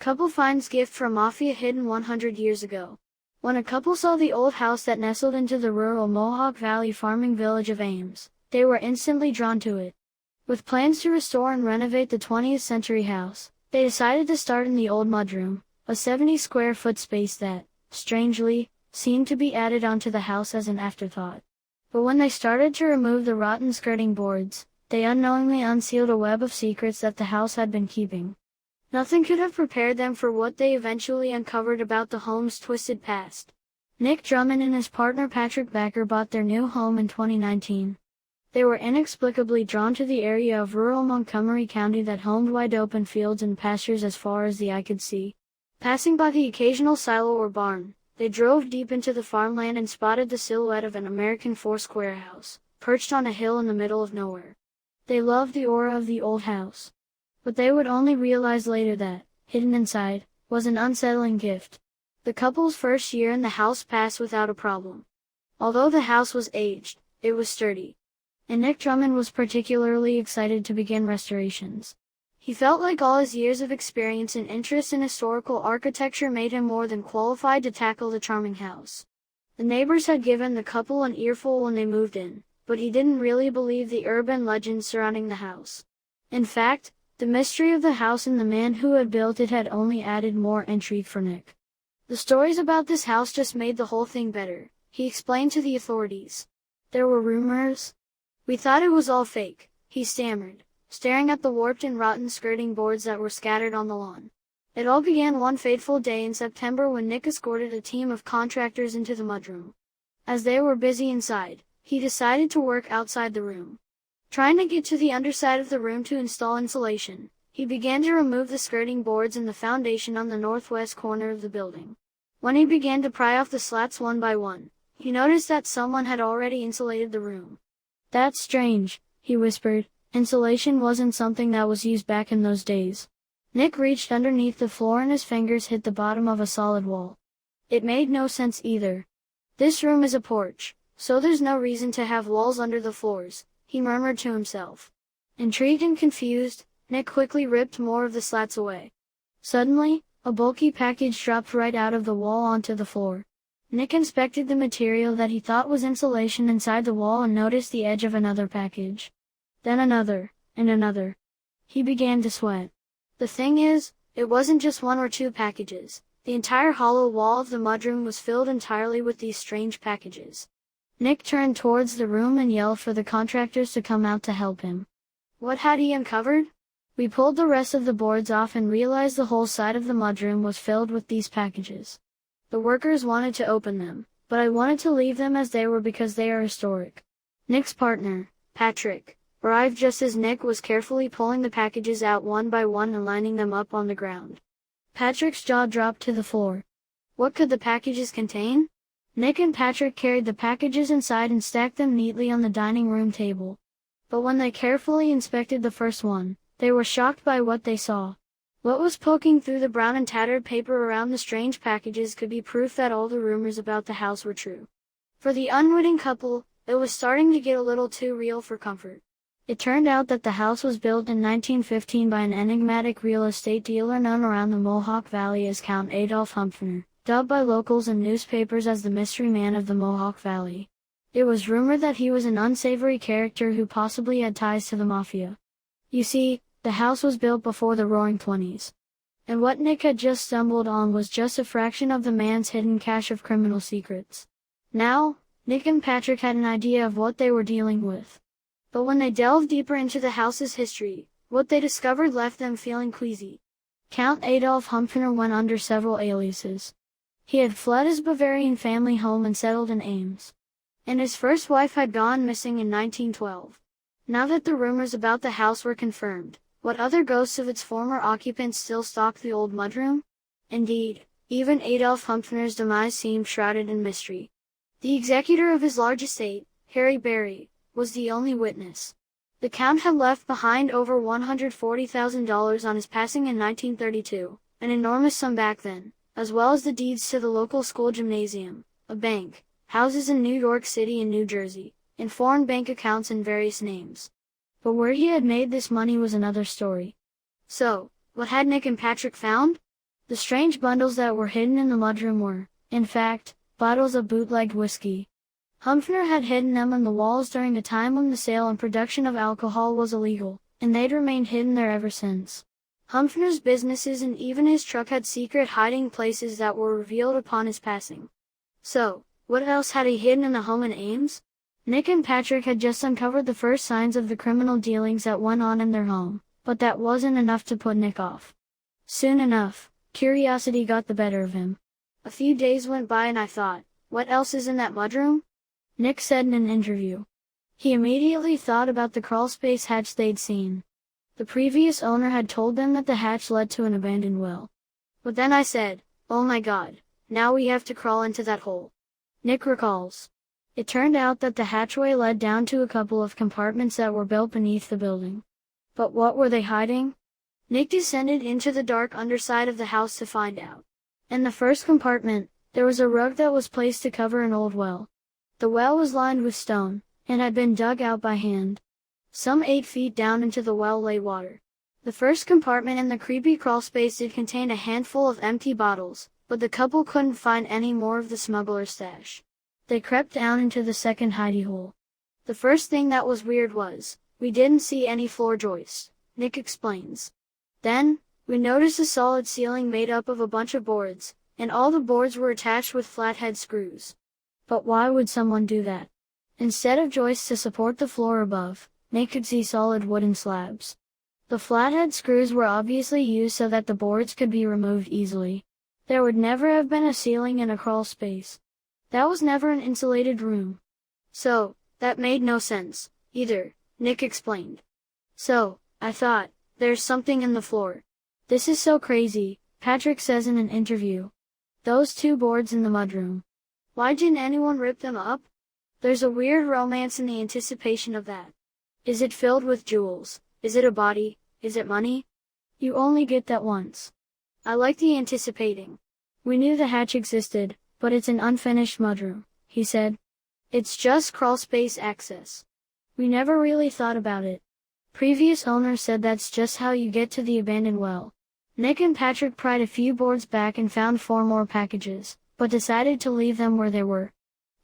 Couple finds gift from Mafia hidden 100 years ago. When a couple saw the old house that nestled into the rural Mohawk Valley farming village of Ames, they were instantly drawn to it. With plans to restore and renovate the 20th century house, they decided to start in the old mudroom, a 70 square foot space that, strangely, seemed to be added onto the house as an afterthought. But when they started to remove the rotten skirting boards, they unknowingly unsealed a web of secrets that the house had been keeping. Nothing could have prepared them for what they eventually uncovered about the home's twisted past. Nick Drummond and his partner Patrick Backer bought their new home in 2019. They were inexplicably drawn to the area of rural Montgomery County that homed wide-open fields and pastures as far as the eye could see. Passing by the occasional silo or barn, they drove deep into the farmland and spotted the silhouette of an American four-square house, perched on a hill in the middle of nowhere. They loved the aura of the old house. But they would only realize later that, hidden inside, was an unsettling gift. The couple's first year in the house passed without a problem. Although the house was aged, it was sturdy. And Nick Drummond was particularly excited to begin restorations. He felt like all his years of experience and interest in historical architecture made him more than qualified to tackle the charming house. The neighbors had given the couple an earful when they moved in, but he didn't really believe the urban legends surrounding the house. In fact, the mystery of the house and the man who had built it had only added more intrigue for Nick. The stories about this house just made the whole thing better, he explained to the authorities. There were rumors. We thought it was all fake, he stammered, staring at the warped and rotten skirting boards that were scattered on the lawn. It all began one fateful day in September when Nick escorted a team of contractors into the mudroom. As they were busy inside, he decided to work outside the room. Trying to get to the underside of the room to install insulation, he began to remove the skirting boards and the foundation on the northwest corner of the building. When he began to pry off the slats one by one, he noticed that someone had already insulated the room. "That's strange," he whispered. "Insulation wasn't something that was used back in those days." Nick reached underneath the floor and his fingers hit the bottom of a solid wall. It made no sense either. "This room is a porch, so there's no reason to have walls under the floors," he murmured to himself. Intrigued and confused, Nick quickly ripped more of the slats away. Suddenly, a bulky package dropped right out of the wall onto the floor. Nick inspected the material that he thought was insulation inside the wall and noticed the edge of another package. Then another, and another. He began to sweat. The thing is, it wasn't just one or two packages. The entire hollow wall of the mudroom was filled entirely with these strange packages. Nick turned towards the room and yelled for the contractors to come out to help him. What had he uncovered? We pulled the rest of the boards off and realized the whole side of the mudroom was filled with these packages. The workers wanted to open them, but I wanted to leave them as they were because they are historic. Nick's partner, Patrick, arrived just as Nick was carefully pulling the packages out one by one and lining them up on the ground. Patrick's jaw dropped to the floor. What could the packages contain? Nick and Patrick carried the packages inside and stacked them neatly on the dining room table. But when they carefully inspected the first one, they were shocked by what they saw. What was poking through the brown and tattered paper around the strange packages could be proof that all the rumors about the house were true. For the unwitting couple, it was starting to get a little too real for comfort. It turned out that the house was built in 1915 by an enigmatic real estate dealer known around the Mohawk Valley as Count Adolf Humpfner, dubbed by locals and newspapers as the mystery man of the Mohawk Valley. It was rumored that he was an unsavory character who possibly had ties to the Mafia. You see, the house was built before the Roaring Twenties. And what Nick had just stumbled on was just a fraction of the man's hidden cache of criminal secrets. Now, Nick and Patrick had an idea of what they were dealing with. But when they delved deeper into the house's history, what they discovered left them feeling queasy. Count Adolf Humpfner went under several aliases. He had fled his Bavarian family home and settled in Ames. And his first wife had gone missing in 1912. Now that the rumors about the house were confirmed, what other ghosts of its former occupants still stalked the old mudroom? Indeed, even Adolf Humpfner's demise seemed shrouded in mystery. The executor of his large estate, Harry Barry, was the only witness. The Count had left behind over $140,000 on his passing in 1932, an enormous sum back then, as well as the deeds to the local school gymnasium, a bank, houses in New York City and New Jersey, and foreign bank accounts in various names. But where he had made this money was another story. So, what had Nick and Patrick found? The strange bundles that were hidden in the mudroom were, in fact, bottles of bootlegged whiskey. Humphrey had hidden them on the walls during a time when the sale and production of alcohol was illegal, and they'd remained hidden there ever since. Humphrey's businesses and even his truck had secret hiding places that were revealed upon his passing. So, what else had he hidden in the home in Ames? Nick and Patrick had just uncovered the first signs of the criminal dealings that went on in their home, but that wasn't enough to put Nick off. Soon enough, curiosity got the better of him. A few days went by and I thought, what else is in that mudroom? Nick said in an interview. He immediately thought about the crawlspace hatch they'd seen. The previous owner had told them that the hatch led to an abandoned well. But then I said, oh my god, now we have to crawl into that hole. Nick recalls. It turned out that the hatchway led down to a couple of compartments that were built beneath the building. But what were they hiding? Nick descended into the dark underside of the house to find out. In the first compartment, there was a rug that was placed to cover an old well. The well was lined with stone, and had been dug out by hand. Some 8 feet down into the well lay water. The first compartment in the creepy crawlspace did contain a handful of empty bottles, but the couple couldn't find any more of the smuggler's stash. They crept down into the second hidey hole. The first thing that was weird was, we didn't see any floor joists, Nick explains. Then, we noticed a solid ceiling made up of a bunch of boards, and all the boards were attached with flathead screws. But why would someone do that? Instead of joists to support the floor above, Nick could see solid wooden slabs. The flathead screws were obviously used so that the boards could be removed easily. There would never have been a ceiling in a crawl space. That was never an insulated room. So, that made no sense, either, Nick explained. So, I thought, there's something in the floor. This is so crazy, Patrick says in an interview. Those 2 boards in the mudroom. Why didn't anyone rip them up? There's a weird romance in the anticipation of that. Is it filled with jewels? Is it a body? Is it money? You only get that once. I like the anticipating. We knew the hatch existed, but it's an unfinished mudroom, he said. It's just crawlspace access. We never really thought about it. Previous owner said that's just how you get to the abandoned well. Nick and Patrick pried a few boards back and found 4 more packages, but decided to leave them where they were.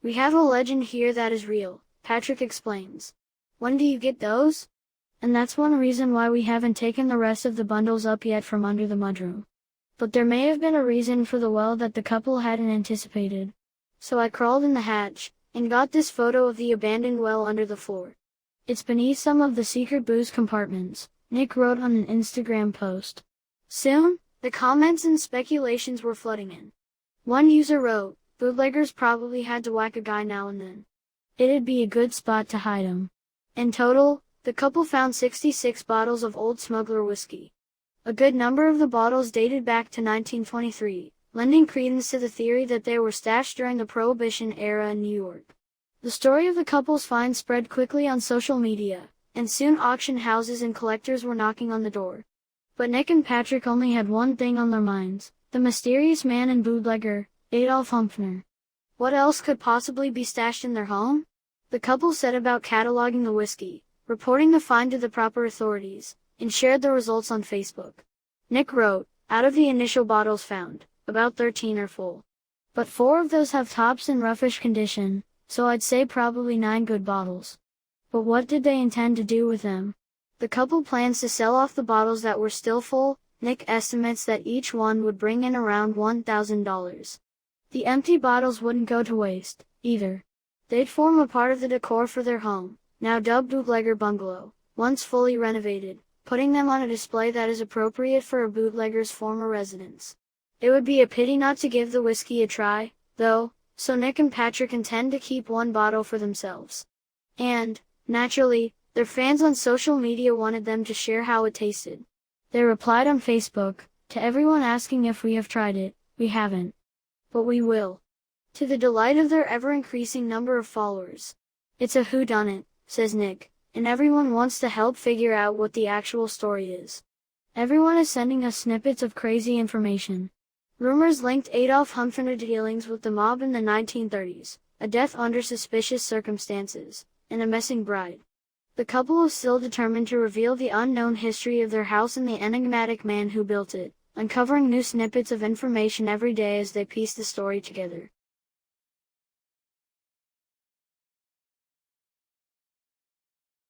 We have a legend here that is real, Patrick explains. When do you get those? And that's one reason why we haven't taken the rest of the bundles up yet from under the mudroom. But there may have been a reason for the well that the couple hadn't anticipated. So I crawled in the hatch, and got this photo of the abandoned well under the floor. It's beneath some of the secret booze compartments, Nick wrote on an Instagram post. Soon, the comments and speculations were flooding in. One user wrote, bootleggers probably had to whack a guy now and then. It'd be a good spot to hide him. In total, the couple found 66 bottles of old smuggler whiskey. A good number of the bottles dated back to 1923, lending credence to the theory that they were stashed during the Prohibition era in New York. The story of the couple's find spread quickly on social media, and soon auction houses and collectors were knocking on the door. But Nick and Patrick only had one thing on their minds, the mysterious man and bootlegger, Adolf Humphrey. What else could possibly be stashed in their home? The couple set about cataloging the whiskey, reporting the find to the proper authorities, and shared the results on Facebook. Nick wrote, out of the initial bottles found, about 13 are full. But 4 of those have tops in roughish condition, so I'd say probably 9 good bottles. But what did they intend to do with them? The couple plans to sell off the bottles that were still full. Nick estimates that each one would bring in around $1,000. The empty bottles wouldn't go to waste, either. They'd form a part of the decor for their home, now dubbed Bootlegger Bungalow, once fully renovated, putting them on a display that is appropriate for a bootlegger's former residence. It would be a pity not to give the whiskey a try, though, so Nick and Patrick intend to keep 1 bottle for themselves. And, naturally, their fans on social media wanted them to share how it tasted. They replied on Facebook, to everyone asking if we have tried it, we haven't. But we will. To the delight of their ever-increasing number of followers. It's a whodunit, says Nick, and everyone wants to help figure out what the actual story is. Everyone is sending us snippets of crazy information. Rumors linked Adolf Humphrey to dealings with the mob in the 1930s, a death under suspicious circumstances, and a missing bride. The couple is still determined to reveal the unknown history of their house and the enigmatic man who built it, uncovering new snippets of information every day as they piece the story together.